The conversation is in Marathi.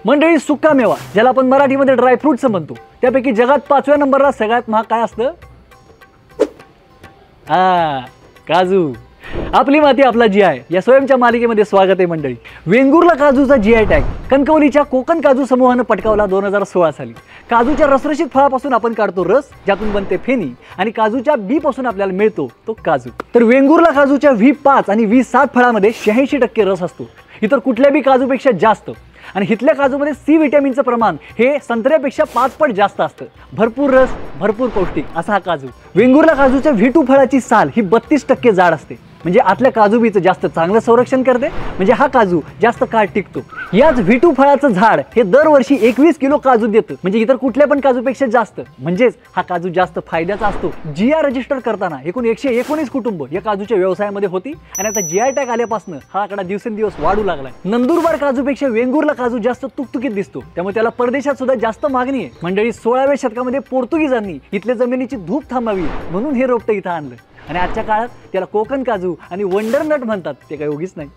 मंडळी, सुका मेवा ज्याला आपण मराठीमध्ये ड्रायफ्रुट्स म्हणतो, त्यापैकी जगात 5व्या नंबरला सगळ्यात महाग काय असतं? काजू. आपली माती आपला GI या स्वयंच्या मालिकेमध्ये स्वागत आहे मंडळी. वेंगुर्ला काजूचा GI टॅग कणकवलीच्या कोकण काजू समूहानं पटकावला 2016 साली. काजूच्या रसरशीत फळापासून आपण काढतो रस, ज्यातून बनते फेनी, आणि काजूच्या बी पासून आपल्याला मिळतो तो काजू. तर वेंगुर्ला काजूच्या V5 आणि V7 फळामध्ये 86% रस असतो, इतर कुठल्या बी काजूपेक्षा जास्त. आणि हिथल्या काजूमध्ये C विटॅमिनचं प्रमाण हे संत्र्यापेक्षा 5 पट जास्त असतं. भरपूर रस, भरपूर पौष्टिक असा हा काजू. वेंगुर्ला काजूच्या V2 फळाची साल ही 32% जाड असते, म्हणजे आतल्या काजू बीचं जास्त चांगलं संरक्षण करते, म्हणजे हा काजू जास्त काळ टिकतो. याच V2 फळाचं झाड हे दरवर्षी 21 किलो काजू देतं, म्हणजे इतर कुठल्या पण काजूपेक्षा जास्त. म्हणजेच हा काजू जास्त फायद्याचा असतो. GI रजिस्टर करताना एकूण 119 कुटुंब या काजूच्या व्यवसायामध्ये होती, आणि आता GI टॅग आल्यापासून हा आकडा दिवसेंदिवस वाढू लागलाय. नंदुरबार काजूपेक्षा वेंगुर्ला काजू जास्त तुकतुकीत दिसतो, त्यामुळे त्याला परदेशात सुद्धा जास्त मागणी आहे. मंडळी, 16व्या शतकामध्ये पोर्तुगीजांनी इथल्या जमिनीची धूप थांबावी म्हणून हे रोपटं इथं आणलं, आणि आजच्या काळात त्याला कोकण काजू आणि वंडरनट म्हणतात. ते काही उगीच नाही.